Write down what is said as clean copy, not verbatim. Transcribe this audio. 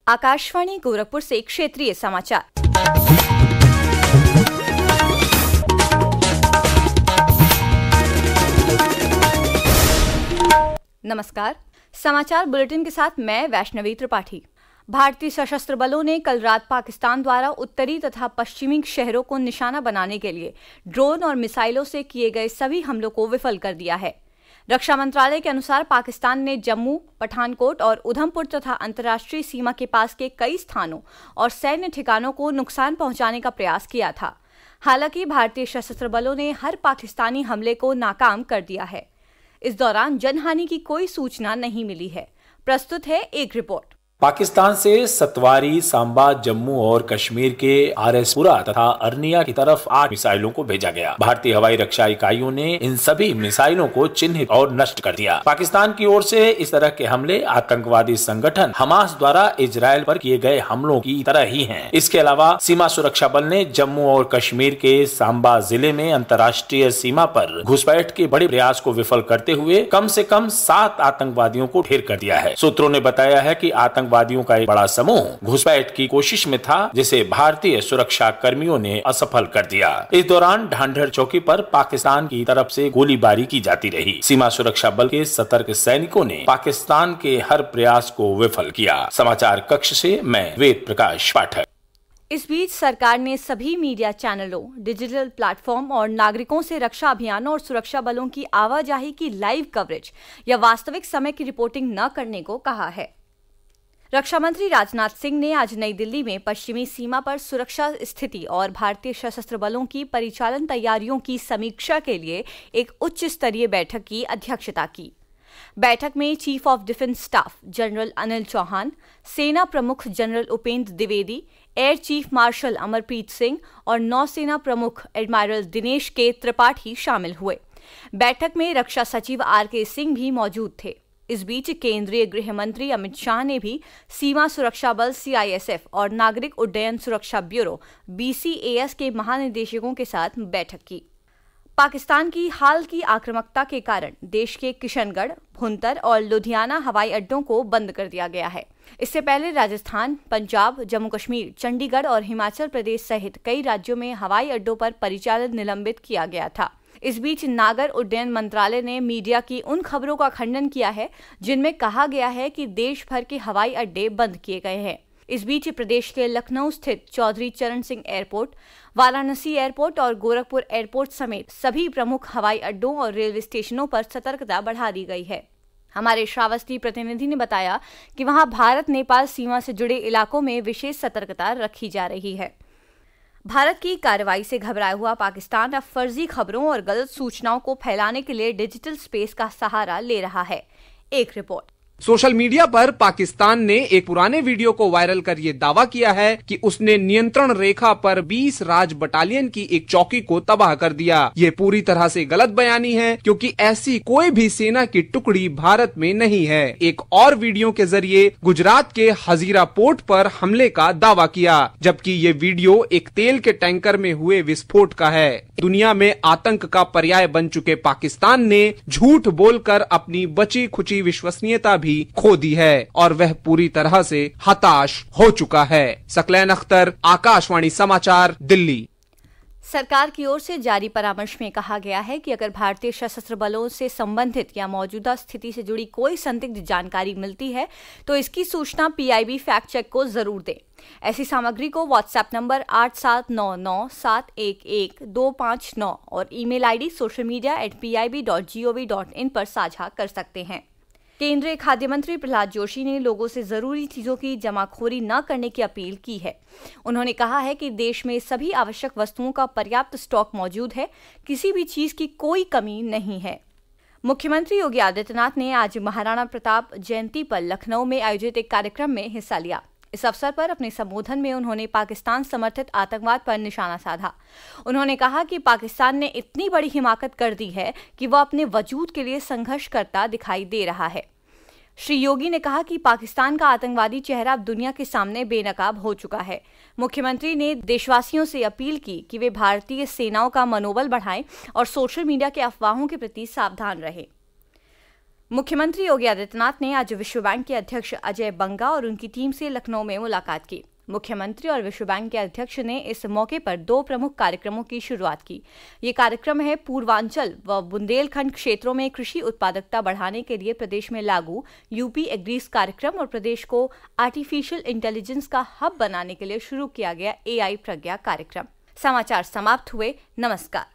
आकाशवाणी गोरखपुर से क्षेत्रीय समाचार। नमस्कार, समाचार बुलेटिन के साथ मैं वैष्णवी त्रिपाठी। भारतीय सशस्त्र बलों ने कल रात पाकिस्तान द्वारा उत्तरी तथा पश्चिमी शहरों को निशाना बनाने के लिए ड्रोन और मिसाइलों से किए गए सभी हमलों को विफल कर दिया है। रक्षा मंत्रालय के अनुसार पाकिस्तान ने जम्मू, पठानकोट और उधमपुर तथा अंतर्राष्ट्रीय सीमा के पास के कई स्थानों और सैन्य ठिकानों को नुकसान पहुंचाने का प्रयास किया था। हालांकि भारतीय सशस्त्र बलों ने हर पाकिस्तानी हमले को नाकाम कर दिया है। इस दौरान जनहानि की कोई सूचना नहीं मिली है। प्रस्तुत है एक रिपोर्ट। पाकिस्तान से सतवारी, सांबा, जम्मू और कश्मीर के आरएसपुरा तथा अरनिया की तरफ 8 मिसाइलों को भेजा गया। भारतीय हवाई रक्षा इकाइयों ने इन सभी मिसाइलों को चिन्हित और नष्ट कर दिया। पाकिस्तान की ओर से इस तरह के हमले आतंकवादी संगठन हमास द्वारा इजरायल पर किए गए हमलों की तरह ही हैं। इसके अलावा सीमा सुरक्षा बल ने जम्मू और कश्मीर के सांबा जिले में अंतर्राष्ट्रीय सीमा पर घुसपैठ के बड़े प्रयास को विफल करते हुए कम से कम 7 आतंकवादियों को ढेर कर दिया है। सूत्रों ने बताया है कि आतंकवादियों का एक बड़ा समूह घुसपैठ की कोशिश में था, जिसे भारतीय सुरक्षा कर्मियों ने असफल कर दिया। इस दौरान ढांढर चौकी पर पाकिस्तान की तरफ से गोलीबारी की जाती रही। सीमा सुरक्षा बल के सतर्क सैनिकों ने पाकिस्तान के हर प्रयास को विफल किया। समाचार कक्ष से मैं वेद प्रकाश पाठक। इस बीच सरकार ने सभी मीडिया चैनलों, डिजिटल प्लेटफॉर्म और नागरिकों से रक्षा अभियानों और सुरक्षा बलों की आवाजाही की लाइव कवरेज या वास्तविक समय की रिपोर्टिंग न करने को कहा है। रक्षा मंत्री राजनाथ सिंह ने आज नई दिल्ली में पश्चिमी सीमा पर सुरक्षा स्थिति और भारतीय सशस्त्र बलों की परिचालन तैयारियों की समीक्षा के लिए एक उच्च स्तरीय बैठक की अध्यक्षता की। बैठक में chief of defence staff general Anil Chauhan, सेना प्रमुख general Upendra Dwivedi, air chief marshal Amarpreet Singh और नौसेना प्रमुख एडमायरल दिनेश के त्रिपाठी शामिल हुए। बैठक में रक्षा सचिव आर.के. सिंह भी मौजूद थे। इस बीच केंद्रीय गृह मंत्री अमित शाह ने भी सीमा सुरक्षा बल सीआईएसएफ और नागरिक उड्डयन सुरक्षा ब्यूरो बीसीएएस के महानिदेशकों के साथ बैठक की। पाकिस्तान की हाल की आक्रामकता के कारण देश के किशनगढ़, भुंतर और लुधियाना हवाई अड्डों को बंद कर दिया गया है। इससे पहले राजस्थान, पंजाब, जम्मू कश्मीर, चंडीगढ़ और हिमाचल प्रदेश सहित कई राज्यों में हवाई अड्डों पर परिचालन निलंबित किया गया था। इस बीच नागर उड्डयन मंत्रालय ने मीडिया की उन खबरों का खंडन किया है जिनमें कहा गया है कि देश भर के हवाई अड्डे बंद किए गए हैं। इस बीच प्रदेश के लखनऊ स्थित चौधरी चरण सिंह एयरपोर्ट, वाराणसी एयरपोर्ट और गोरखपुर एयरपोर्ट समेत सभी प्रमुख हवाई अड्डों और रेलवे स्टेशनों पर सतर्कता बढ़ा दी गई है। हमारे श्रावस्ती प्रतिनिधि ने बताया कि वहां भारत नेपाल सीमा से जुड़े इलाकों में विशेष सतर्कता रखी जा रही है। भारत की कार्रवाई से घबराया हुआ पाकिस्तान अब फर्जी खबरों और गलत सूचनाओं को फैलाने के लिए डिजिटल स्पेस का सहारा ले रहा है। एक रिपोर्ट। सोशल मीडिया पर पाकिस्तान ने एक पुराने वीडियो को वायरल कर ये दावा किया है कि उसने नियंत्रण रेखा पर 20 राज बटालियन की एक चौकी को तबाह कर दिया। ये पूरी तरह से गलत बयानी है, क्योंकि ऐसी कोई भी सेना की टुकड़ी भारत में नहीं है। एक और वीडियो के जरिए गुजरात के हजीरा पोर्ट पर हमले का दावा किया, जबकि ये वीडियो एक तेल के टैंकर में हुए विस्फोट का है। दुनिया में आतंक का पर्याय बन चुके पाकिस्तान ने झूठ बोलकर अपनी बची खुची विश्वसनीयता भी खो दी है और वह पूरी तरह से हताश हो चुका है। सकलैन अख्तर, आकाशवाणी समाचार, दिल्ली। सरकार की ओर से जारी परामर्श में कहा गया है कि अगर भारतीय सशस्त्र बलों से संबंधित या मौजूदा स्थिति से जुड़ी कोई संदिग्ध जानकारी मिलती है तो इसकी सूचना पीआईबी फैक्ट चेक को जरूर दें। ऐसी सामग्री को व्हाट्सएप नंबर 8799711259 और ईमेल आईडी socialmedia@pib.gov.in पर साझा कर सकते हैं। केंद्रीय खाद्य मंत्री प्रहलाद जोशी ने लोगों से जरूरी चीजों की जमाखोरी न करने की अपील की है। उन्होंने कहा है कि देश में सभी आवश्यक वस्तुओं का पर्याप्त स्टॉक मौजूद है, किसी भी चीज की कोई कमी नहीं है। मुख्यमंत्री योगी आदित्यनाथ ने आज महाराणा प्रताप जयंती पर लखनऊ में आयोजित एक कार्यक्रम में हिस्सा लिया। इस अवसर पर अपने संबोधन में उन्होंने पाकिस्तान समर्थित आतंकवाद पर निशाना साधा। उन्होंने कहा कि पाकिस्तान ने इतनी बड़ी हिमाकत कर दी है कि वह अपने वजूद के लिए संघर्ष करता दिखाई दे रहा है। श्री योगी ने कहा कि पाकिस्तान का आतंकवादी चेहरा अब दुनिया के सामने बेनकाब हो चुका है। मुख्यमंत्री ने देशवासियों से अपील की कि वे भारतीय सेनाओं का मनोबल बढ़ाएं और सोशल मीडिया के अफवाहों के प्रति सावधान रहें। मुख्यमंत्री योगी आदित्यनाथ ने आज विश्व बैंक के अध्यक्ष अजय बंगा और उनकी टीम से लखनऊ में मुलाकात की। मुख्यमंत्री और विश्व बैंक के अध्यक्ष ने इस मौके पर 2 प्रमुख कार्यक्रमों की शुरुआत की। ये कार्यक्रम है पूर्वांचल व बुंदेलखंड क्षेत्रों में कृषि उत्पादकता बढ़ाने के लिए प्रदेश में लागू यूपी एग्रीज कार्यक्रम और प्रदेश को आर्टिफिशियल इंटेलिजेंस का हब बनाने के लिए शुरू किया गया AI प्रज्ञा कार्यक्रम। समाचार समाप्त हुए। नमस्कार।